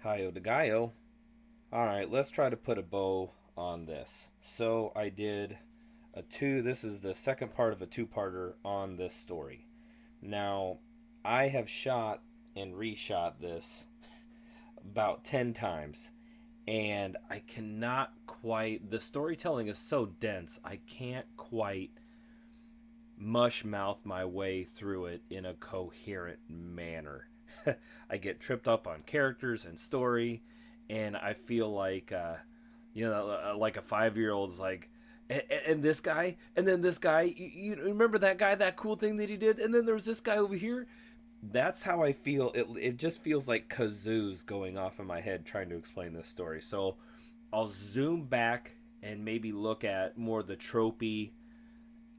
Hiyo de Gallo. Alright, let's try to put a bow on this. So I did this is the second part of a two-parter on this story. Now, I have shot and reshot this about 10 times, and I cannot quite, the storytelling is so dense, I can't quite mush mouth my way through it in a coherent manner. I get tripped up on characters and story, and I feel like, like a 5 year old's like, and this guy, and then this guy, you remember that guy, that cool thing that he did, and then there's this guy over here. That's how I feel. It just feels like kazoos going off in my head trying to explain this story. So I'll zoom back and maybe look at more the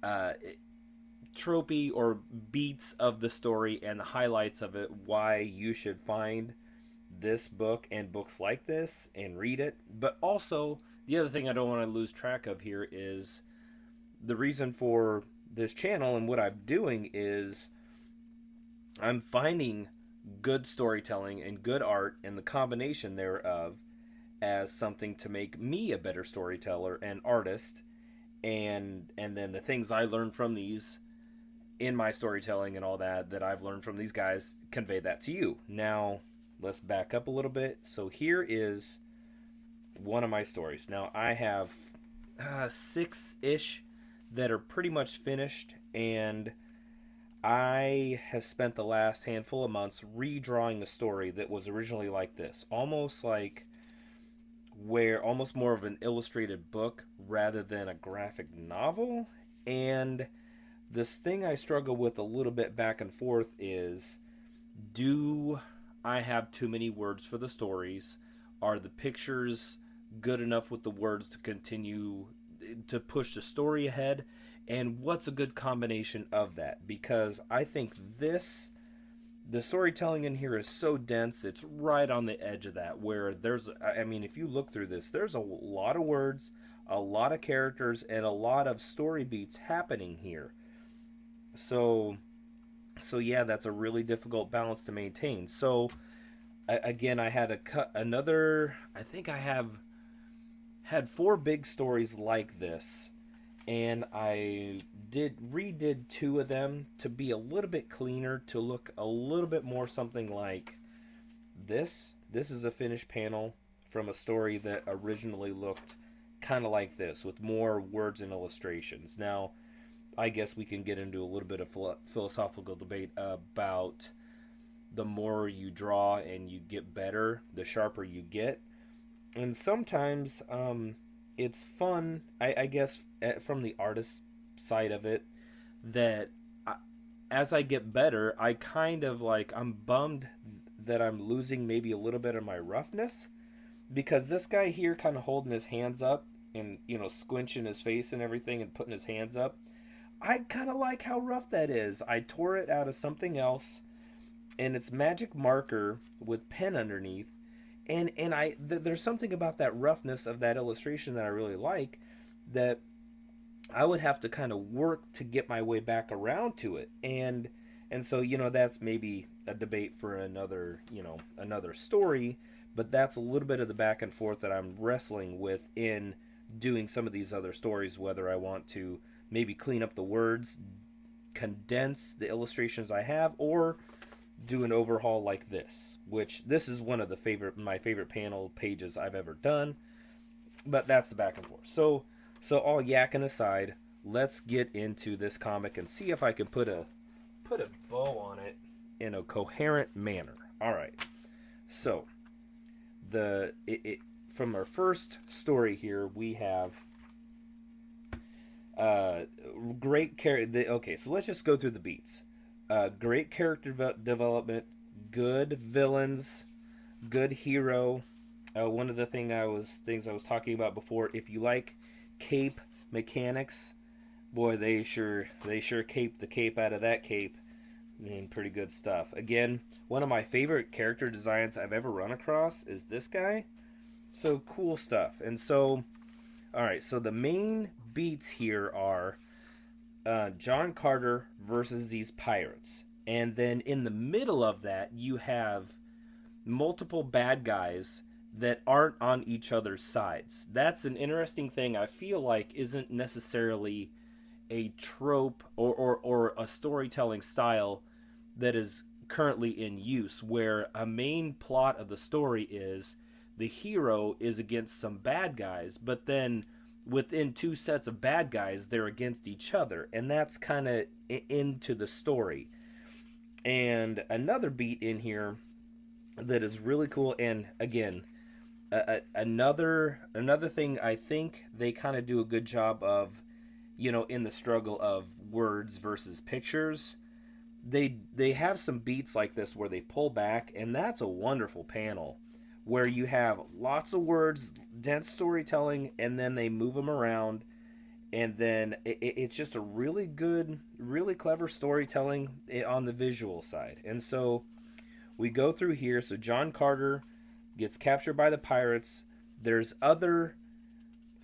uh, tropey or beats of the story and the highlights of it, why you should find this book and books like this and read it. But also, the other thing I don't want to lose track of here is the reason for this channel and what I'm doing is I'm finding good storytelling and good art and the combination thereof as something to make me a better storyteller and artist, and then the things I learned from these in my storytelling and all that I've learned from these guys, convey that to you. Now, let's back up a little bit. So here is one of my stories. Now, I have six-ish that are pretty much finished, and I have spent the last handful of months redrawing a story that was originally like this, almost like where almost more of an illustrated book rather than a graphic novel. And this thing I struggle with a little bit back and forth is, do I have too many words for the stories? Are the pictures good enough with the words to continue to push the story ahead? And what's a good combination of that? Because I think the storytelling in here is so dense, it's right on the edge of that, where I mean, if you look through this, there's a lot of words, a lot of characters, and a lot of story beats happening here. So yeah, that's a really difficult balance to maintain. So again, I had to cut another, I think I have had four big stories like this, and I redid two of them to be a little bit cleaner, to look a little bit more something like this. This is a finished panel from a story that originally looked kind of like this, with more words and illustrations. Now, I guess we can get into a little bit of philosophical debate about the more you draw and you get better, the sharper you get. And sometimes it's fun, I guess, from the artist side of it, that as I get better, I kind of like, I'm bummed that I'm losing maybe a little bit of my roughness, because this guy here kind of holding his hands up and, squinching his face and everything and putting his hands up, I kind of like how rough that is. I tore it out of something else, and it's magic marker with pen underneath, and there's something about that roughness of that illustration that I really like, that I would have to kind of work to get my way back around to it. And so, that's maybe a debate for another story, but that's a little bit of the back and forth that I'm wrestling with in doing some of these other stories, whether I want to maybe clean up the words, condense the illustrations I have, or do an overhaul like this, which this is one of my favorite panel pages I've ever done. But that's the back and forth. So all yakking aside, let's get into this comic and see if I can put a bow on it in a coherent manner. All right. So from our first story here, we have great character. Okay, so let's just go through the beats. Great character development, good villains, good hero. One of the things I was talking about before, if you like cape mechanics, boy, they sure cape the cape out of that cape. I mean, pretty good stuff. Again, one of my favorite character designs I've ever run across is this guy. So cool stuff. And so, all right, so the main beats here are John Carter versus these pirates. And then in the middle of that, you have multiple bad guys that aren't on each other's sides. That's an interesting thing I feel like isn't necessarily a trope or a storytelling style that is currently in use, where a main plot of the story is the hero is against some bad guys, but then within two sets of bad guys, they're against each other. And that's kind of into the story. And another beat in here that is really cool, and again, another thing I think they kind of do a good job of, in the struggle of words versus pictures. They have some beats like this where they pull back, and that's a wonderful panel where you have lots of words, dense storytelling, and then they move them around, and then it's just a really good, really clever storytelling on the visual side. And so we go through here. So John Carter gets captured by the pirates. There's other,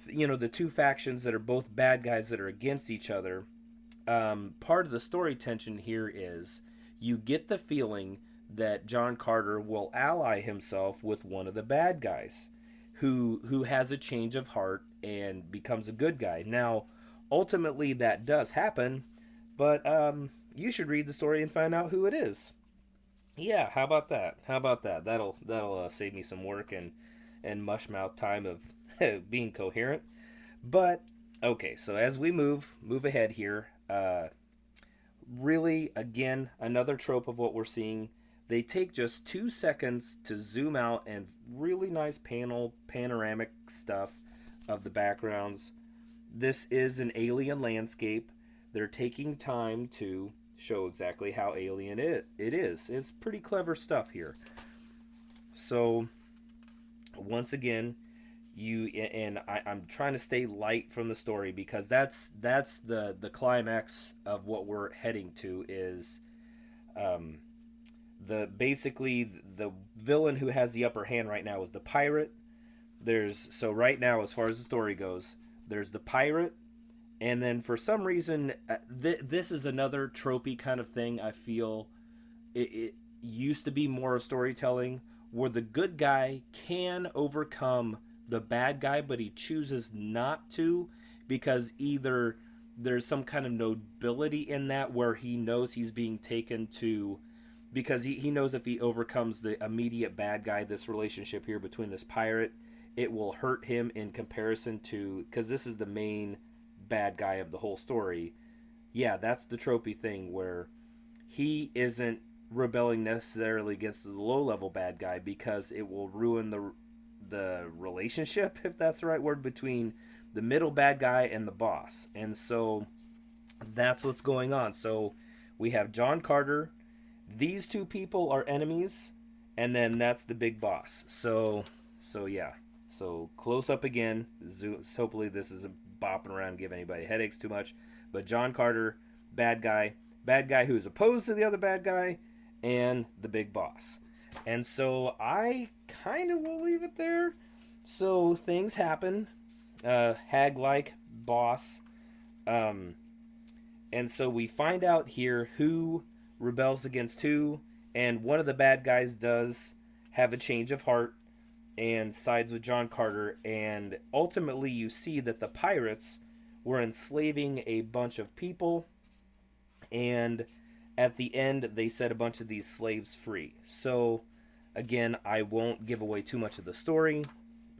the two factions that are both bad guys that are against each other. Part of the story tension here is you get the feeling that John Carter will ally himself with one of the bad guys who has a change of heart and becomes a good guy. Now, ultimately that does happen, but you should read the story and find out who it is. Yeah, how about that? How about that? That'll save me some work and mushmouth time of being coherent. But okay, so as we move ahead here, really again another trope of what we're seeing. They take just 2 seconds to zoom out and really nice panoramic stuff of the backgrounds. This is an alien landscape. They're taking time to show exactly how alien it is. It's pretty clever stuff here. So once again, I'm trying to stay light from the story because that's the climax of what we're heading to is the basically the villain who has the upper hand right now is the pirate. So right now, as far as the story goes, there's the pirate, and then for some reason, this is another tropey kind of thing. I feel it used to be more of storytelling where the good guy can overcome the bad guy, but he chooses not to because either there's some kind of nobility in that where he knows he's being taken to, because he knows if he overcomes the immediate bad guy, this relationship here between this pirate, it will hurt him in comparison to, because this is the main bad guy of the whole story. Yeah, that's the tropey thing where he isn't rebelling necessarily against the low level bad guy because it will ruin the relationship, if that's the right word, between the middle bad guy and the boss. And so that's what's going on. So we have John Carter. These two people are enemies, and then that's the big boss. So yeah. So close up again. Hopefully this isn't bopping around, give anybody headaches too much. But John Carter, bad guy who's opposed to the other bad guy, and the big boss. And so I kind of will leave it there. So things happen. Hag-like boss. And so we find out here who rebels against who. And one of the bad guys does have a change of heart and sides with John Carter. And ultimately you see that the pirates were enslaving a bunch of people. And at the end, they set a bunch of these slaves free. So, again, I won't give away too much of the story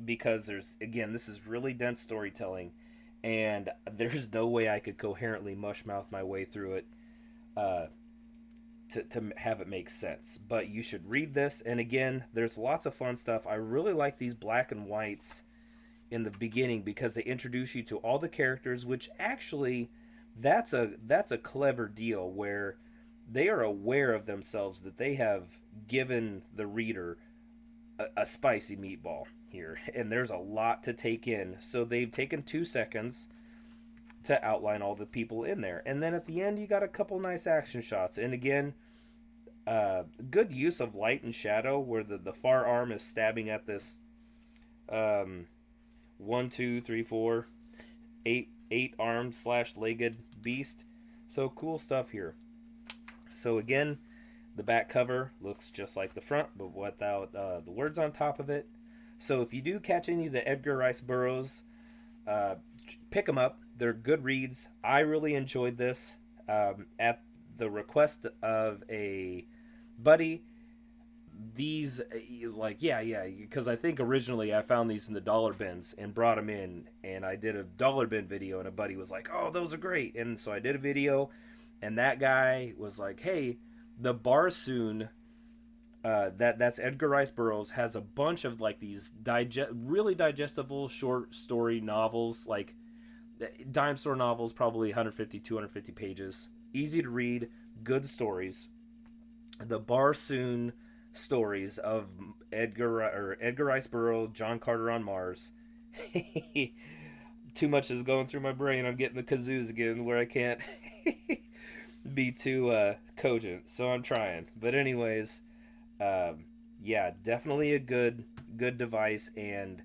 because this is really dense storytelling, and there's no way I could coherently mushmouth my way through it to have it make sense. But you should read this, and again, there's lots of fun stuff. I really like these black and whites in the beginning because they introduce you to all the characters, which actually that's a clever deal where they are aware of themselves that they have given the reader a spicy meatball here, and there's a lot to take in. So they've taken 2 seconds to outline all the people in there, and then at the end you got a couple nice action shots. And again, good use of light and shadow where the far arm is stabbing at this 1 2 3 4 eight armed / legged beast. So cool stuff here. So again, The back cover looks just like the front, but without the words on top of it. So if you do catch any of the Edgar Rice Burroughs, uh, pick them up. They're good reads. I really enjoyed this. At the request of a buddy, these like yeah, because I think originally I found these in the dollar bins and brought them in, and I did a dollar bin video, and a buddy was like, oh, those are great. And so I did a video, and that guy was like, hey, the Barsoon, that's Edgar Rice Burroughs, has a bunch of like these really digestible short story novels, like dime store novels, probably 150 250 pages, easy to read, good stories. The Barsoon stories of Edgar Rice Burroughs, John Carter on Mars. Too much is going through my brain. I'm getting the kazoos again where I can't be too cogent, so I'm trying. But anyways, yeah, definitely a good device, and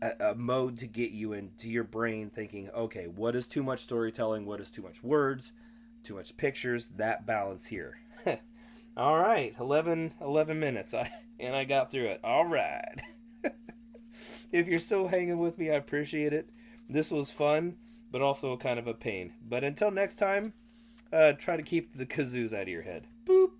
a mode to get you into your brain thinking, okay, what is too much storytelling? What is too much words? Too much pictures? That balance here. All right, 11 minutes, and I got through it. All right. If you're still hanging with me, I appreciate it. This was fun, but also kind of a pain. But until next time, try to keep the kazoos out of your head. Boop.